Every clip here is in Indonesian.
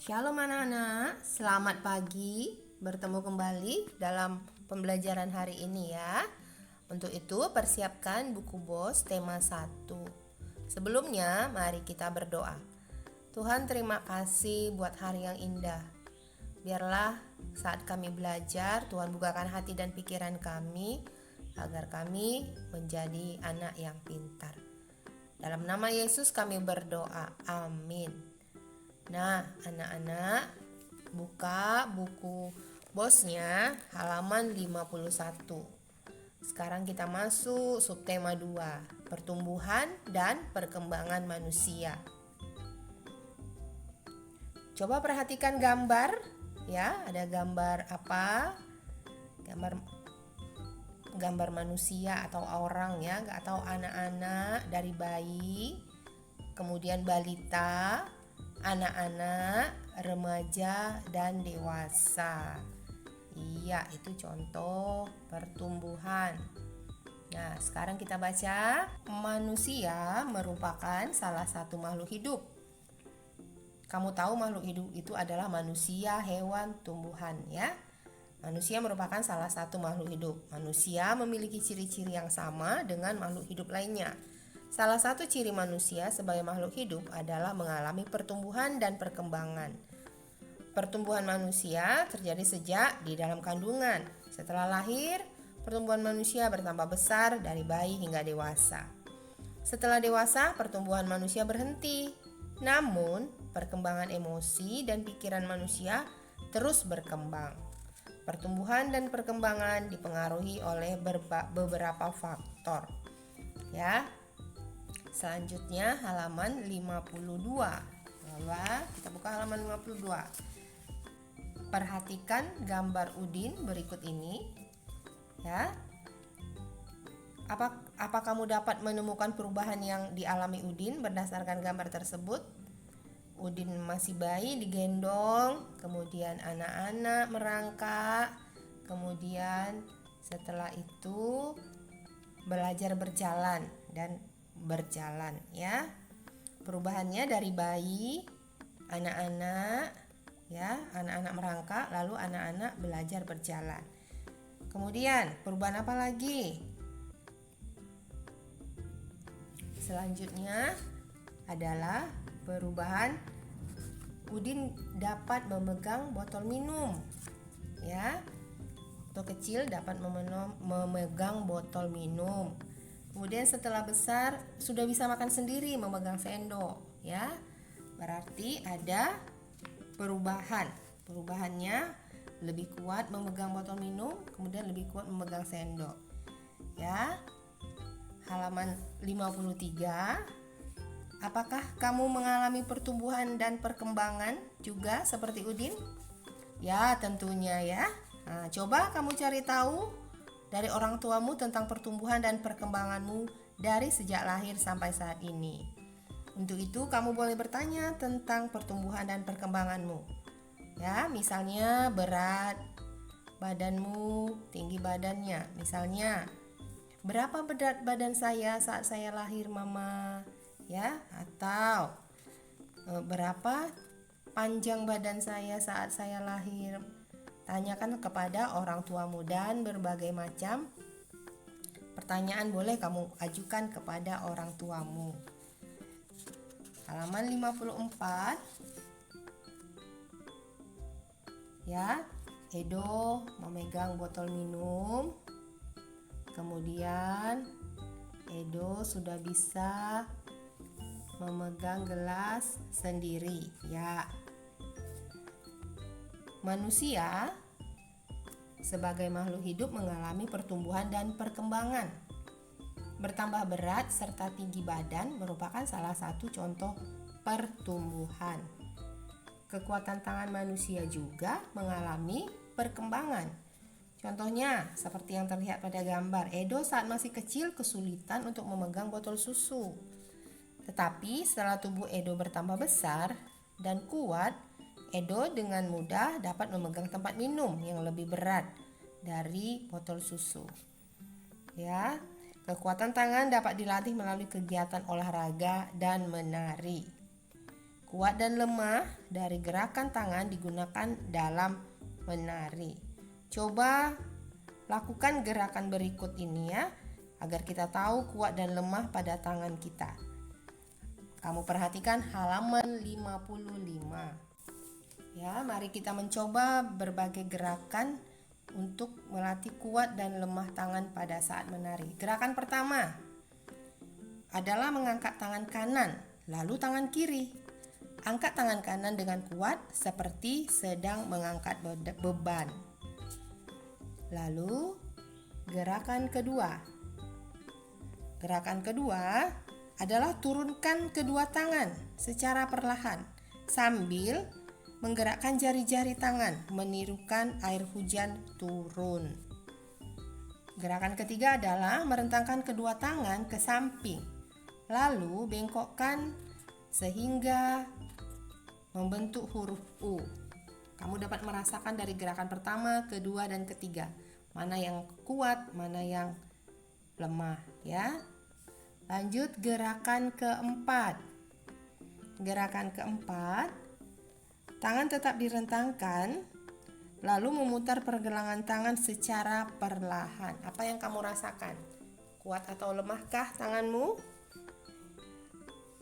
Shalom anak-anak, selamat pagi. Bertemu kembali dalam pembelajaran hari ini ya. Untuk itu persiapkan buku BOS tema 1. Sebelumnya mari kita berdoa. Tuhan, terima kasih buat hari yang indah. Biarlah saat kami belajar, Tuhan bukakan hati dan pikiran kami agar kami menjadi anak yang pintar. Dalam nama Yesus kami berdoa, amin. Nah, anak-anak, buka buku BOS-nya halaman 51. Sekarang kita masuk subtema 2, pertumbuhan dan perkembangan manusia. Coba perhatikan gambar, ya, ada gambar apa? Gambar manusia atau orang ya, atau anak-anak dari bayi, kemudian balita, anak-anak, remaja, dan dewasa. Iya, itu contoh pertumbuhan. Nah, sekarang kita baca. Manusia merupakan salah satu makhluk hidup. Kamu tahu makhluk hidup itu adalah manusia, hewan, tumbuhan ya. Manusia merupakan salah satu makhluk hidup. Manusia memiliki ciri-ciri yang sama dengan makhluk hidup lainnya. Salah satu ciri manusia sebagai makhluk hidup adalah mengalami pertumbuhan dan perkembangan. Pertumbuhan manusia terjadi sejak di dalam kandungan. Setelah lahir, pertumbuhan manusia bertambah besar dari bayi hingga dewasa. Setelah dewasa, pertumbuhan manusia berhenti. Namun, perkembangan emosi dan pikiran manusia terus berkembang. Pertumbuhan dan perkembangan dipengaruhi oleh beberapa faktor. Ya. Selanjutnya halaman 52. Kita buka halaman 52. Perhatikan gambar Udin berikut ini. Ya. Apa kamu dapat menemukan perubahan yang dialami Udin berdasarkan gambar tersebut? Udin masih bayi digendong, kemudian anak-anak merangkak, kemudian setelah itu belajar berjalan dan berjalan ya. Perubahannya dari bayi, anak-anak ya, anak-anak merangkak, lalu anak-anak belajar berjalan. Kemudian perubahan apa lagi? Selanjutnya adalah perubahan Udin dapat memegang botol minum ya. Waktu kecil dapat memegang botol minum. Kemudian setelah besar sudah bisa makan sendiri, memegang sendok ya. Berarti ada perubahan. Perubahannya lebih kuat memegang botol minum, kemudian lebih kuat memegang sendok. Ya. Halaman 53. Apakah kamu mengalami pertumbuhan dan perkembangan juga seperti Udin? Ya, tentunya ya. Nah, coba kamu cari tahu dari orang tuamu tentang pertumbuhan dan perkembanganmu dari sejak lahir sampai saat ini. Untuk itu, kamu boleh bertanya tentang pertumbuhan dan perkembanganmu. Ya, misalnya berat badanmu, tinggi badannya. Misalnya, berapa berat badan saya saat saya lahir, Mama? Ya, atau berapa panjang badan saya saat saya lahir. Tanyakan kepada orang tuamu, dan berbagai macam pertanyaan boleh kamu ajukan kepada orang tuamu. Halaman 54. Ya, Edo memegang botol minum. Kemudian Edo sudah bisa memegang gelas sendiri ya. Manusia sebagai makhluk hidup mengalami pertumbuhan dan perkembangan. Bertambah berat serta tinggi badan merupakan salah satu contoh pertumbuhan. Kekuatan tangan manusia juga mengalami perkembangan. Contohnya seperti yang terlihat pada gambar, Edo saat masih kecil kesulitan untuk memegang botol susu. Tetapi setelah tubuh Edo bertambah besar dan kuat, Edo dengan mudah dapat memegang tempat minum yang lebih berat dari botol susu. Ya, kekuatan tangan dapat dilatih melalui kegiatan olahraga dan menari. Kuat dan lemah dari gerakan tangan digunakan dalam menari. Coba lakukan gerakan berikut ini ya, agar kita tahu kuat dan lemah pada tangan kita. Kamu perhatikan halaman 55. Ya, mari kita mencoba berbagai gerakan untuk melatih kuat dan lemah tangan pada saat menari. Gerakan pertama adalah mengangkat tangan kanan, lalu tangan kiri. Angkat tangan kanan dengan kuat seperti sedang mengangkat beban. Lalu gerakan kedua. Gerakan kedua adalah turunkan kedua tangan secara perlahan sambil menggerakkan jari-jari tangan, menirukan air hujan turun. Gerakan ketiga adalah merentangkan kedua tangan ke samping, lalu bengkokkan sehingga membentuk huruf U. Kamu dapat merasakan dari gerakan pertama, kedua, dan ketiga, mana yang kuat, mana yang lemah ya. Lanjut gerakan keempat. Gerakan keempat, tangan tetap direntangkan, lalu memutar pergelangan tangan secara perlahan. Apa yang kamu rasakan? Kuat atau lemahkah tanganmu?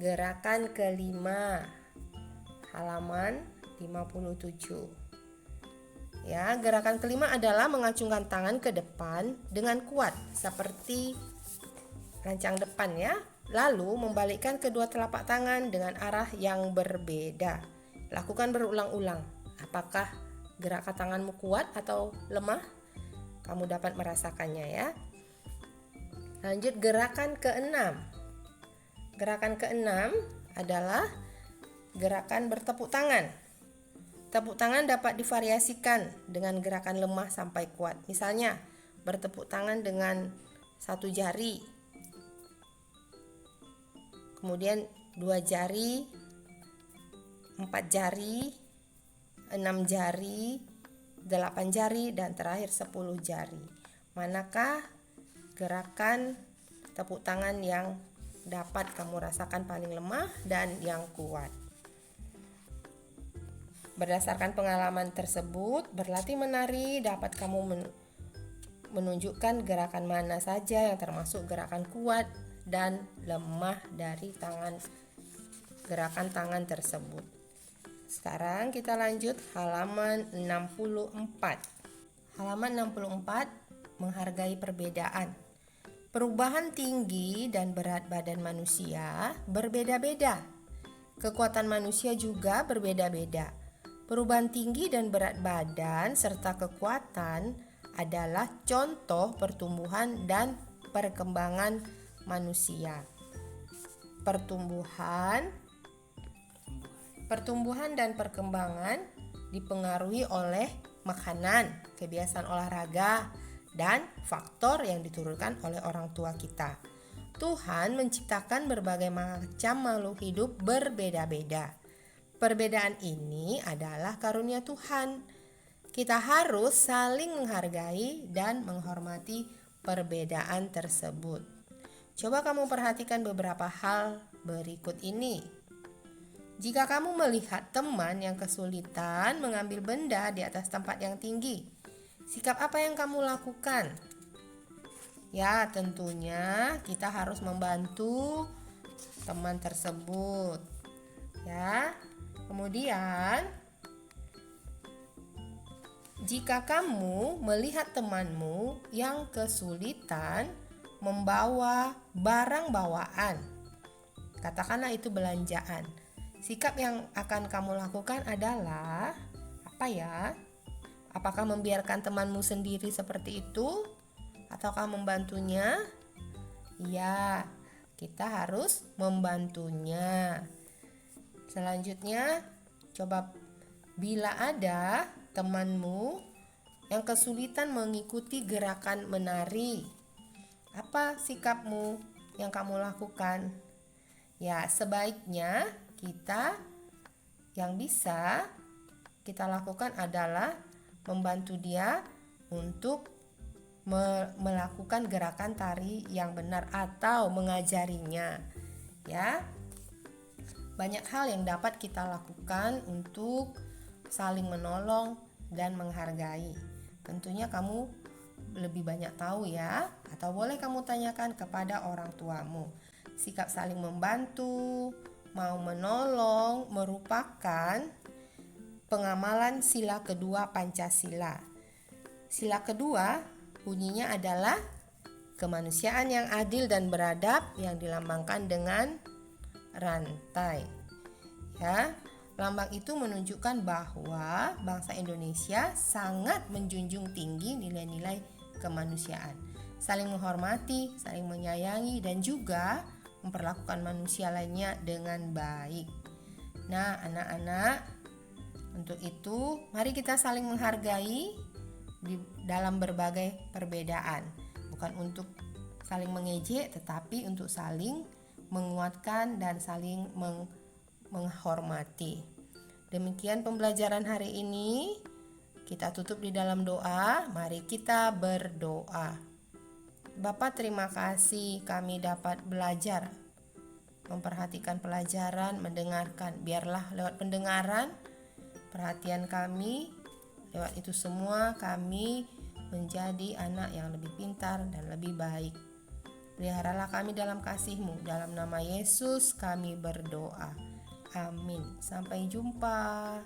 Gerakan kelima, halaman 57. Ya, gerakan kelima adalah mengacungkan tangan ke depan dengan kuat seperti rancang depan ya. Lalu membalikkan kedua telapak tangan dengan arah yang berbeda. Lakukan berulang-ulang. Apakah gerakan tanganmu kuat atau lemah? Kamu dapat merasakannya ya. Lanjut gerakan keenam. Gerakan keenam adalah gerakan bertepuk tangan. Tepuk tangan dapat divariasikan dengan gerakan lemah sampai kuat. Misalnya, bertepuk tangan dengan satu jari, kemudian 2 jari, 4 jari, 6 jari, 8 jari, dan terakhir 10 jari. Manakah gerakan tepuk tangan yang dapat kamu rasakan paling lemah dan yang kuat? Berdasarkan pengalaman tersebut, berlatih menari dapat kamu menunjukkan gerakan mana saja yang termasuk gerakan kuat dan lemah dari gerakan tangan tersebut. Sekarang kita lanjut halaman 64. Halaman 64, menghargai perbedaan. Perubahan tinggi dan berat badan manusia berbeda-beda. Kekuatan manusia juga berbeda-beda. Perubahan tinggi dan berat badan serta kekuatan adalah contoh pertumbuhan dan perkembangan manusia. Pertumbuhan dan perkembangan dipengaruhi oleh makanan, kebiasaan olahraga, dan faktor yang diturunkan oleh orang tua kita. Tuhan menciptakan berbagai macam makhluk hidup berbeda-beda. Perbedaan ini adalah karunia Tuhan. Kita harus saling menghargai dan menghormati perbedaan tersebut. Coba kamu perhatikan beberapa hal berikut ini. Jika kamu melihat teman yang kesulitan mengambil benda di atas tempat yang tinggi, sikap apa yang kamu lakukan? Ya, tentunya kita harus membantu teman tersebut. Ya. Kemudian, jika kamu melihat temanmu yang kesulitan membawa barang bawaan, katakanlah itu belanjaan, sikap yang akan kamu lakukan adalah apa ya? Apakah membiarkan temanmu sendiri seperti itu? Ataukah membantunya? Ya, kita harus membantunya. Selanjutnya, coba bila ada temanmu yang kesulitan mengikuti gerakan menari, apa sikapmu yang kamu lakukan? Ya, sebaiknya yang bisa kita lakukan adalah membantu dia untuk melakukan gerakan tari yang benar atau mengajarinya. Ya. banyak hal yang dapat kita lakukan untuk saling menolong dan menghargai. Tentunya kamu lebih banyak tahu ya, atau boleh kamu tanyakan kepada orang tuamu. Sikap saling membantu, mau menolong merupakan pengamalan sila kedua Pancasila. Sila kedua bunyinya adalah kemanusiaan yang adil dan beradab yang dilambangkan dengan rantai. Ya, lambang itu menunjukkan bahwa bangsa Indonesia sangat menjunjung tinggi nilai-nilai kemanusiaan, saling menghormati, saling menyayangi, dan juga memperlakukan manusia lainnya dengan baik. Nah, anak-anak, untuk itu mari kita saling menghargai dalam berbagai perbedaan, bukan untuk saling mengejek, tetapi untuk saling menguatkan dan saling menghormati. Demikian pembelajaran hari ini. Kita tutup di dalam doa. Mari kita berdoa. Bapa, terima kasih kami dapat belajar, memperhatikan pelajaran, mendengarkan. Biarlah lewat pendengaran, perhatian kami, lewat itu semua kami menjadi anak yang lebih pintar dan lebih baik. Peliharalah kami dalam kasih-Mu. Dalam nama Yesus kami berdoa. Amin. Sampai jumpa.